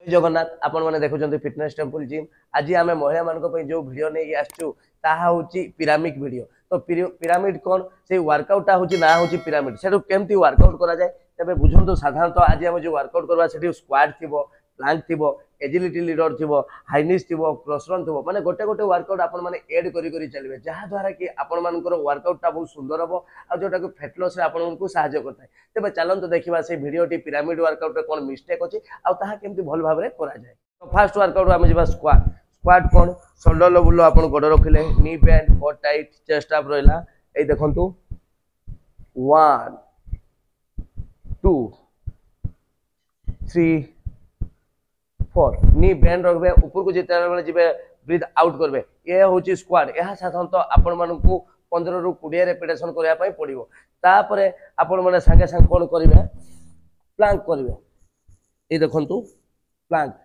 जगन्नाथ आपण मैंने देखुं fitness temple gym आज आम महिला मान जो भिड नहीं आसचु ताहा होची पिरामिड वीडियो तो पिरामिड कौन से वर्कआउटा होची ना होची पिरामिड से केमती वर्कआउट करा जाए तबे बुझंतु साधारणतः आज आम जो वर्कआउट करबा सेठी स्क्वाट थिबो प्लांक थिबो एजिलिटी लीडर थिबो हाइनिस थिबो क्रॉस रन थिबो माने गोटे गोटे वर्कआउट आपण माने ऐड करी करी चलिबे जहा द्वारा कि आपण मानकर वर्कआउटटा बहुत सुंदर हबो आ जोटा को फैट लॉस रे आपण को सहायता करता है तबे चलंतु देखिबा से वीडियोटी पिरामिड वर्कआउट रे कोन मिस्टेक अछि आ ताहा केमती भल भाव रे करा जाए। तो फर्स्ट वर्कआउट आम जा स्क्वाट स्क्वाट कौन शोल्डर लेवल आपन गोड़ रखिले नी बैंड कोट टाइट चेस्ट अप रहला ए देखंतु 1 2 3 4 नी बैंड रखबे ऊपर को जिते बेले जिबे ब्रीथ आउट करबे ये होची स्क्वाट यह साधारणतः आपण मानन को 15 रु 20 रेपिटेशन करया पई पड़िबो तापरे आपण माने संगे संग कोन करिवे प्लांक करिवे ए देखंतु प्लांक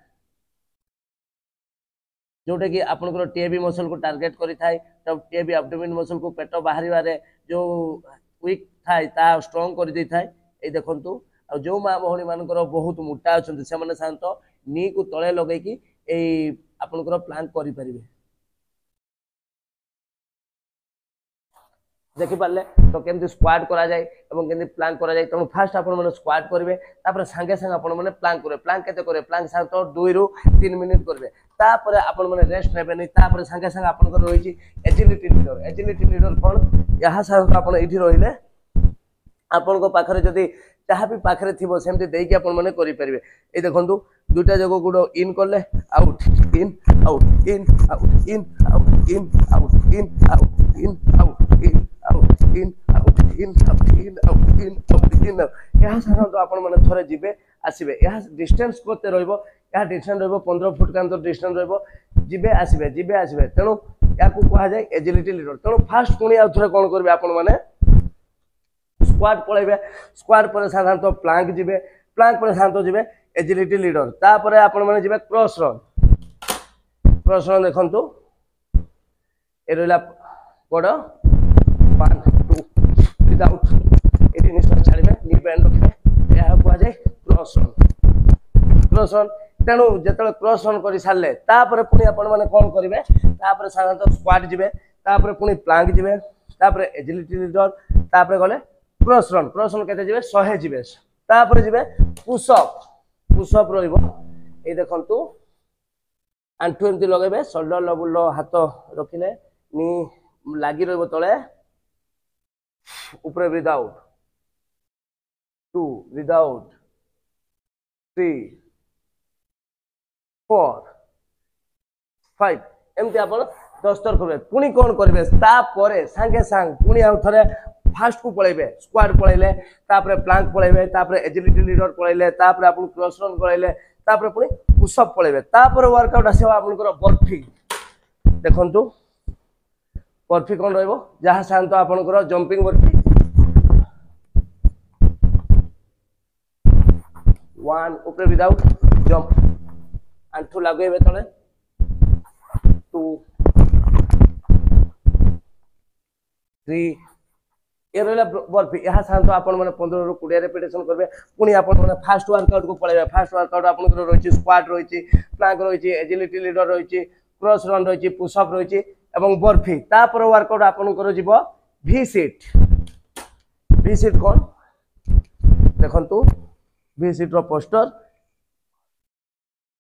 जोटे कि आपनकर टीएबी मसल को टार्गेट करि थाई तब टीएबी एब्डोमेन मसल को पेट बाहरी बारे जो वीक थाई ता स्ट्रांग कर दै थाई ए देखंतु आ जो मा भौणी मानकर बहुत मोटा अछंती से माने शांत नी को तळे लगै कि ए आपनकर प्लांक करि परिबे देखि पाले तो केमती स्क्वाट करा जाए एवं केमती प्लांक करा जाए तो फास्ट आपण माने स्क्वाट करिवे तापर संगे संग आपण माने प्लांक करे प्लांक केते करे प्लांक शांत 2 रु 3 मिनिट करबे तापर आपण माने रेस्ट नेबे नै तापर संगे संग आपण को रहिछि एजिलिटी लीडर कोन यहा शांत आपण एठी रहिले आपण को पाखरे जदी जहा भी पाखरे थिबो सेमती देई कि आपण माने करि परिबे ए देखंतु दुटा जगह गुडो इन करले out in out in out in out in out in out in out in out in out in out in out in out in यहा साधारणत आपण माने थरे जिबे आसीबे यहा डिस्टेंस कोते रहइबो यहा डिस्टेंस रहइबो 15 फुट का अंतर डिस्टेंस रहइबो जिबे आसीबे तेनु याकू कहा जाय एजिलिटी लीडर तेनु फास्ट पुनी आ थरे कोन करबे आपण माने स्क्वाट पळेबे स्क्वाट पर साधारणत प्लांक जिबे प्लांक पर साधारणत जिबे एजिलिटी लीडर तापर आपण माने जिबे क्रॉस रन देखंतु ए रहला कोड 1 2 विदाउट एटी निश्चय छाड़िबे नी बैंड रखिबे यहा को जाय क्रॉस रन तेणु जेतले क्रॉस रन करि सारले तापर पुनी आपण माने कोन करिवे तापर साधारणत स्क्वाट जिबे तापर पुनी प्लांक जिबे तापर एजिलिटी लीडर तापर गले क्रॉस रन केते जिबे 100 जिबे तापर जिबे पुशअप रहइबो ए देखंतु आंठु एमती लगेबे शोल्डर लेवल हाथ रखिले नी लागी रहइबो तळे ऊपर ब्रीथ आउट 2 ब्रीथ आउट 3 4 5 एमती आपण 10 थर करबे पुनी कोन करबे ता परे संगे संग पुनी आ थरे फास्ट को पळेबे स्क्वाट पळेले तापरे प्लांक पळेबे तापरे एजिलिटी लीडर पळेले तापरे आपण क्रॉस रन पळेले तापरे पुनी पुशअप पळेबे तापरे वर्कआउट आसीबा आपनकर बर्फी देखंतु बर्फी कोन रहइबो जहा शांत आपनकर जंपिंग बर्फी 1 ऊपर विदाउट जंप आंठू लागेबे तळे 2 3 ये रहला बर्फी यहा शांत आपण माने 15 रु 20 रेपिटेशन करबे पुनी आपण माने फास्ट वर्कआउट को पळेबे फास्ट वर्कआउट आपण को रहिछि स्क्वाट रहिछि प्लांक रहिछि एजिलिटी लीडर रहिछि क्रॉस रन रहिछि पुशअप रहिछि एवं बर्फी तापर वर्कआउट आपण को जिवो वी सीट कोन देखंतु वी सीट रो पोस्टर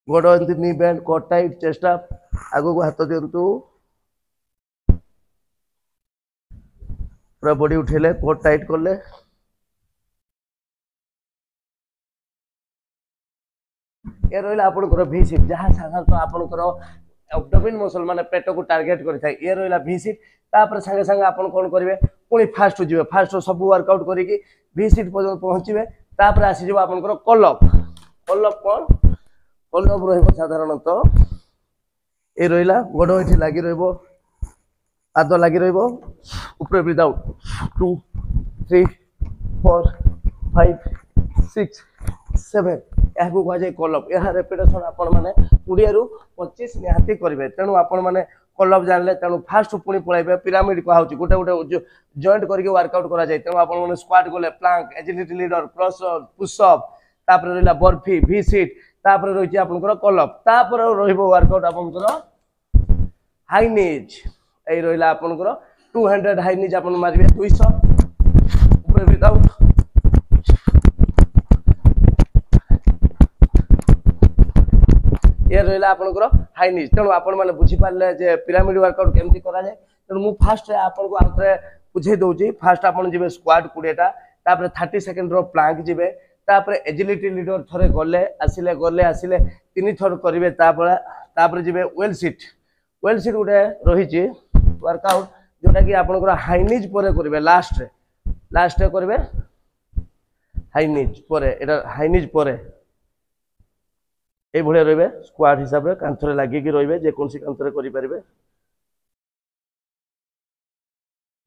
गोडो एंती नी बैंड कोट टाइट चेस्ट अप आगो को हाथ दियंतु पूरा बॉडी उठेले कोट टाइट करले ए रहला आपनकर वी सीट जहा साधारणतः आपनकर एब्डोमेन मसल माने पेट को टार्गेट करि थाई ए रहला वी सीट तापर संगे संगे आपण कोन करिवे पुनी फास्ट जिवे फास्ट सब वर्कआउट करी कि वी सीट पर्यंत पहुंचीबे तापर आसी जिवो आपनकर कॉलअप कोन कॉलअप रहइबो साधारणतः ए रहला गोडो एठी लागि रहइबो आदो लगी रहिबो ऊपर ब्रीथ आउट 2 3 4 5 6 7 याकू कह जाय कॉलअप यह रेपिटेशन आपण माने 20 रु 25 निहाती करिवे तेनु आपण माने कॉलअप जानले तेनु फास्ट पुनी पळाइबे पिरामिड को हाउची गोटे गोटे जॉइंट करके वर्कआउट करा जाय तेनु आपण माने स्क्वाट गले plank agility ladder cross push up तापर रहला बर्फी वी सीट तापर रही आपनकर कल अप तापर रहिबो वर्कआउट आपनकर हाई नीज ए रहिला आपनकर 200 हाई नीज आपन मारिबे 200 ऊपर विदाउट ये रहिला आपनकर हाई नीज तेणु आपण माने बुझी पारले जे पिरामिड वर्कआउट केमती करा जाय तेणु मु फास्ट आपन को आउथरे बुझे दउची फास्ट आपन जिवे स्क्वाट 20 टा तापर 30 सेकंड रो प्लांक जिवे तापर एजिलिटी लीडर थरे गले आसिले 3 थर करिवे तापर जिवे वेल सीट उडे रहिची वर्कआउट जोटा कि आपनकर हाई नीज परे करिवे लास्ट रे करिवे हाई नीज परे एटा हाई नीज परे ए भले रहिबे स्क्वाट हिसाब रे कांथरे लागि कि रहिबे जे कोनसी कांथरे करि परिबे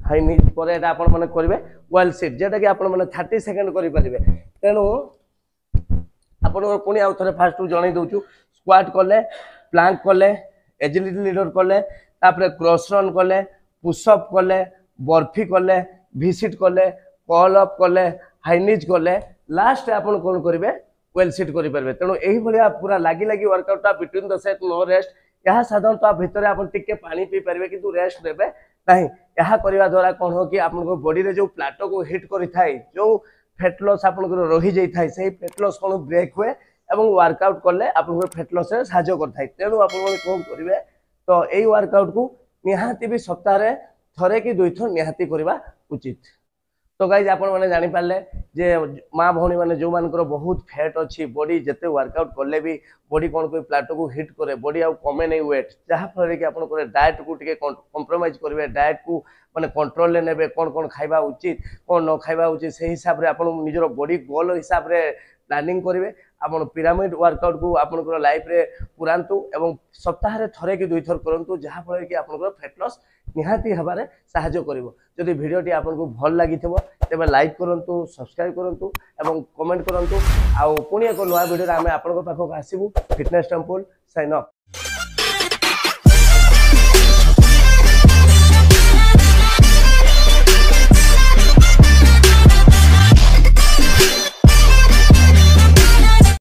हाई नीज परे एटा आपण माने करिवे वेल सीट जेटा कि आपण माने 30 सेकंड करि परिबे तेनु आपण पुनी आउ थरे फास्ट जणै दउछु स्क्वाट करले प्लांक करले एजिलिटी लीडर करले तापर क्रॉस रन करले पुश अप करले बर्फी करले भिसिट करले कॉल अप करले हाई नीज करले लास्ट आपण कोन करिवे वेल सीट करि परबे तेनु एही भलिया पूरा लागी वर्कआउट ता between the set no rest यहा साधारणतः आप भितर आपण टिके पानी पी परबे किंतु रेस्ट देबे नहीं यहा करबा द्वारा कोन हो कि आपन को बॉडी रे जो प्लाटो को हिट करि थाई जो फैट लॉस आपन को रही जाई थाई सेही फैट लॉस कोन ब्रेक हुए एवं वर्कआउट करले आपन को फैट लॉस रे सहायता करथाई तेनु आपन को कोन करिवे तो एही वर्कआउट को निहाती भी सप्ताह रे थरे कि दुई थर निहाती करबा उचित तो गाइज आपण माने जानि पारले जे माँ भौणी माने जो मानकर बहुत फैट अच्छी बॉडी जते वर्कआउट करले भी बॉडी कोन कोई प्लाटो को हिट करे बॉडी आउ कमे नहीं वेट जहा फल कि आपण को डाइट को टिके कंप्रोमाइज करबे डाइट को माने कंट्रोल ले नेबे कोन खाइबा उचित कोन न खाइबा उचित से हिसाब रे आपण निजरो बॉडी गोल हिसाब रे प्लानिंग करिवे आपण पिरामिड वर्कआउट को आपण को लाइफ रे पुरांतु एवं सप्ताह रे थरे कि दुई थर करंतु जहा फल कि आपण को फैट लॉस निहाती हबारे सहायता करिवो जदि वीडियोटी आपन को भल लागिथिबो तेबे लाइक करंतु सब्सक्राइब करंतु एवं कमेंट करंतु आ पुणी एक नया वीडियो रे आमे आपन को पाखो आसीबु फिटनेस टेंपल साइन अप।